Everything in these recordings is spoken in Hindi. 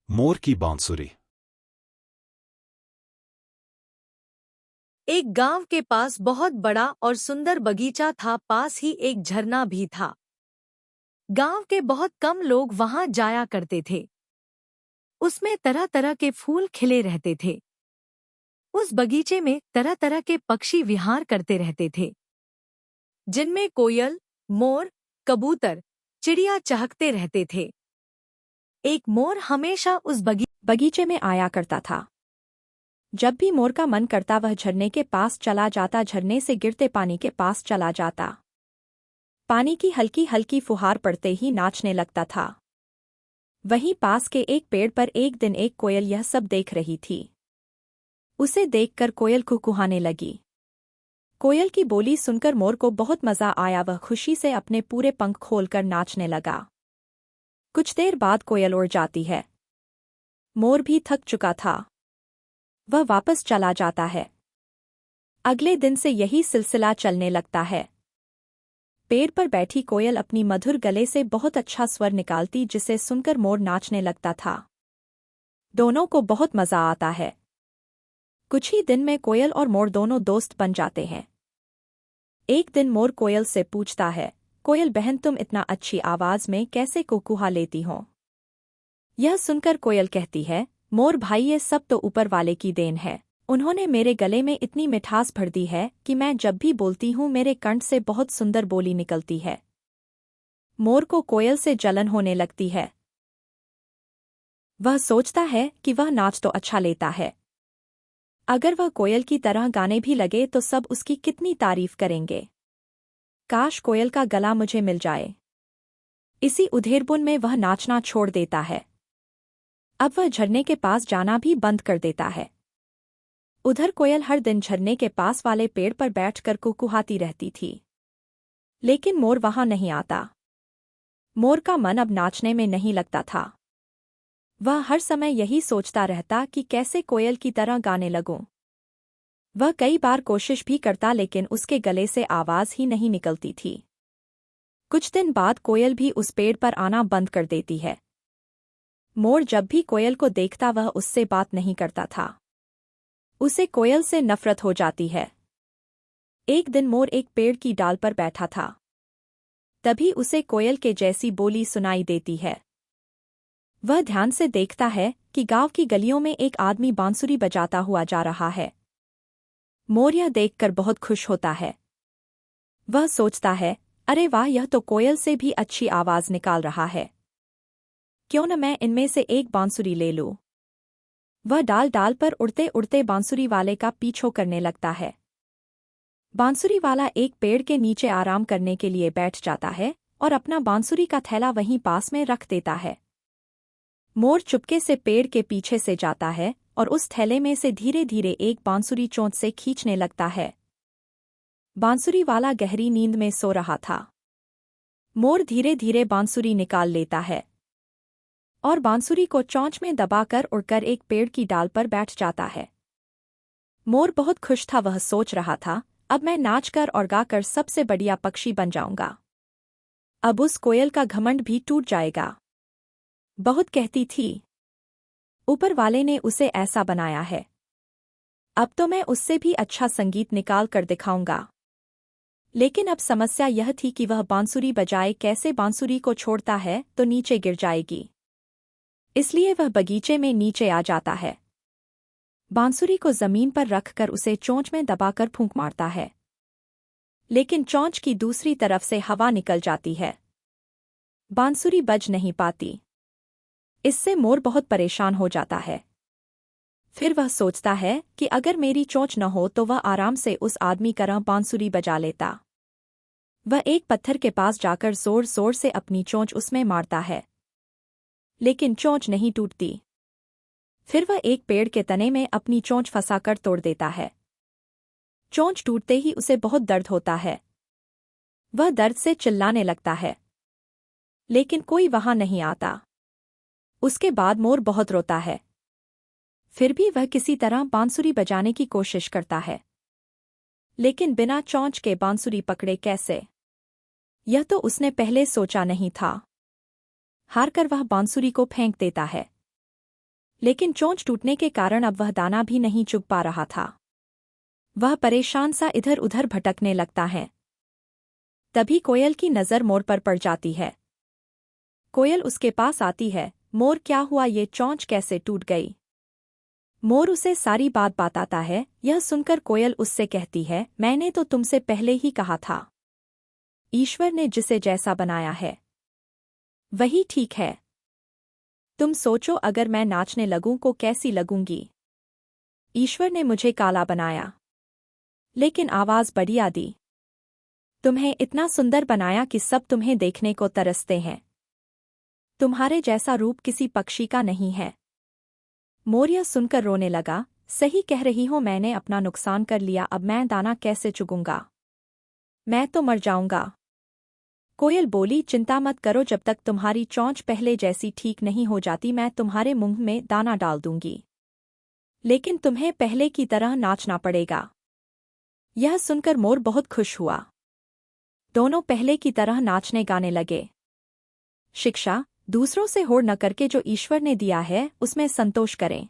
मोर की बांसुरी। एक गांव के पास बहुत बड़ा और सुंदर बगीचा था। पास ही एक झरना भी था। गांव के बहुत कम लोग वहां जाया करते थे। उसमें तरह तरह के फूल खिले रहते थे। उस बगीचे में तरह तरह के पक्षी विहार करते रहते थे, जिनमें कोयल, मोर, कबूतर, चिड़िया चहकते रहते थे। एक मोर हमेशा उस बगीचे में आया करता था। जब भी मोर का मन करता वह झरने के पास चला जाता, झरने से गिरते पानी के पास चला जाता। पानी की हल्की हल्की फुहार पड़ते ही नाचने लगता था। वहीं पास के एक पेड़ पर एक दिन एक कोयल यह सब देख रही थी। उसे देखकर कोयल कुहुकाने लगी। कोयल की बोली सुनकर मोर को बहुत मजा आया। वह खुशी से अपने पूरे पंख खोलकर नाचने लगा। कुछ देर बाद कोयल उड़ जाती है। मोर भी थक चुका था। वह वापस चला जाता है। अगले दिन से यही सिलसिला चलने लगता है। पेड़ पर बैठी कोयल अपनी मधुर गले से बहुत अच्छा स्वर निकालती, जिसे सुनकर मोर नाचने लगता था। दोनों को बहुत मजा आता है। कुछ ही दिन में कोयल और मोर दोनों दोस्त बन जाते हैं। एक दिन मोर कोयल से पूछता है, कोयल बहन तुम इतना अच्छी आवाज में कैसे कुहुका लेती हो? यह सुनकर कोयल कहती है, मोर भाई ये सब तो ऊपर वाले की देन है। उन्होंने मेरे गले में इतनी मिठास भर दी है कि मैं जब भी बोलती हूँ मेरे कंठ से बहुत सुंदर बोली निकलती है। मोर को कोयल से जलन होने लगती है। वह सोचता है कि वह नाच तो अच्छा लेता है। अगर वह कोयल की तरह गाने भी लगे तो सब उसकी कितनी तारीफ करेंगे। काश कोयल का गला मुझे मिल जाए। इसी उधेड़बुन में वह नाचना छोड़ देता है। अब वह झरने के पास जाना भी बंद कर देता है। उधर कोयल हर दिन झरने के पास वाले पेड़ पर बैठकर कुहुकाती रहती थी, लेकिन मोर वहां नहीं आता। मोर का मन अब नाचने में नहीं लगता था। वह हर समय यही सोचता रहता कि कैसे कोयल की तरह गाने लगूं। वह कई बार कोशिश भी करता, लेकिन उसके गले से आवाज ही नहीं निकलती थी। कुछ दिन बाद कोयल भी उस पेड़ पर आना बंद कर देती है। मोर जब भी कोयल को देखता वह उससे बात नहीं करता था। उसे कोयल से नफरत हो जाती है। एक दिन मोर एक पेड़ की डाल पर बैठा था। तभी उसे कोयल के जैसी बोली सुनाई देती है। वह ध्यान से देखता है कि गांव की गलियों में एक आदमी बांसुरी बजाता हुआ जा रहा है। मोर यह देखकर बहुत खुश होता है। वह सोचता है, अरे वाह, यह तो कोयल से भी अच्छी आवाज निकाल रहा है। क्यों न मैं इनमें से एक बांसुरी ले लूं। वह डाल डाल पर उड़ते उड़ते बांसुरी वाले का पीछा करने लगता है। बांसुरी वाला एक पेड़ के नीचे आराम करने के लिए बैठ जाता है और अपना बांसुरी का थैला वहीं पास में रख देता है। मोर चुपके से पेड़ के पीछे से जाता है और उस थैले में से धीरे धीरे एक बांसुरी चोंच से खींचने लगता है। बांसुरी वाला गहरी नींद में सो रहा था। मोर धीरे धीरे बांसुरी निकाल लेता है और बांसुरी को चोंच में दबाकर उड़कर एक पेड़ की डाल पर बैठ जाता है। मोर बहुत खुश था। वह सोच रहा था, अब मैं नाचकर और गाकर सबसे बढ़िया पक्षी बन जाऊंगा। अब उस कोयल का घमंड भी टूट जाएगा। बहुत कहती थी, ऊपर वाले ने उसे ऐसा बनाया है, अब तो मैं उससे भी अच्छा संगीत निकाल कर दिखाऊंगा। लेकिन अब समस्या यह थी कि वह बांसुरी बजाए कैसे। बांसुरी को छोड़ता है तो नीचे गिर जाएगी, इसलिए वह बगीचे में नीचे आ जाता है। बांसुरी को जमीन पर रखकर उसे चोंच में दबाकर फूंक मारता है, लेकिन चोंच की दूसरी तरफ से हवा निकल जाती है। बांसुरी बज नहीं पाती। इससे मोर बहुत परेशान हो जाता है। फिर वह सोचता है कि अगर मेरी चोंच न हो तो वह आराम से उस आदमी की तरह बांसुरी बजा लेता। वह एक पत्थर के पास जाकर जोर जोर से अपनी चोंच उसमें मारता है, लेकिन चोंच नहीं टूटती। फिर वह एक पेड़ के तने में अपनी चोंच फंसाकर तोड़ देता है। चोंच टूटते ही उसे बहुत दर्द होता है। वह दर्द से चिल्लाने लगता है, लेकिन कोई वहां नहीं आता। उसके बाद मोर बहुत रोता है। फिर भी वह किसी तरह बांसुरी बजाने की कोशिश करता है, लेकिन बिना चोंच के बांसुरी पकड़े कैसे, यह तो उसने पहले सोचा नहीं था। हारकर वह बांसुरी को फेंक देता है। लेकिन चोंच टूटने के कारण अब वह दाना भी नहीं चुग पा रहा था। वह परेशान सा इधर उधर भटकने लगता है। तभी कोयल की नज़र मोर पर पड़ जाती है। कोयल उसके पास आती है। मोर, क्या हुआ, ये चोंच कैसे टूट गई? मोर उसे सारी बात बताता है। यह सुनकर कोयल उससे कहती है, मैंने तो तुमसे पहले ही कहा था, ईश्वर ने जिसे जैसा बनाया है वही ठीक है। तुम सोचो, अगर मैं नाचने लगूं को कैसी लगूंगी? ईश्वर ने मुझे काला बनाया, लेकिन आवाज बढ़िया दी। तुम्हें इतना सुंदर बनाया कि सब तुम्हें देखने को तरसते हैं। तुम्हारे जैसा रूप किसी पक्षी का नहीं है। मोर यह सुनकर रोने लगा। सही कह रही हो, मैंने अपना नुकसान कर लिया। अब मैं दाना कैसे चुगूंगा? मैं तो मर जाऊंगा। कोयल बोली, चिंता मत करो, जब तक तुम्हारी चोंच पहले जैसी ठीक नहीं हो जाती मैं तुम्हारे मुंह में दाना डाल दूंगी। लेकिन तुम्हें पहले की तरह नाचना पड़ेगा। यह सुनकर मोर बहुत खुश हुआ। दोनों पहले की तरह नाचने गाने लगे। शिक्षा, दूसरों से होड़ न करके जो ईश्वर ने दिया है उसमें संतोष करें।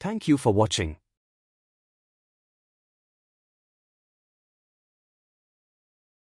Thank you for watching.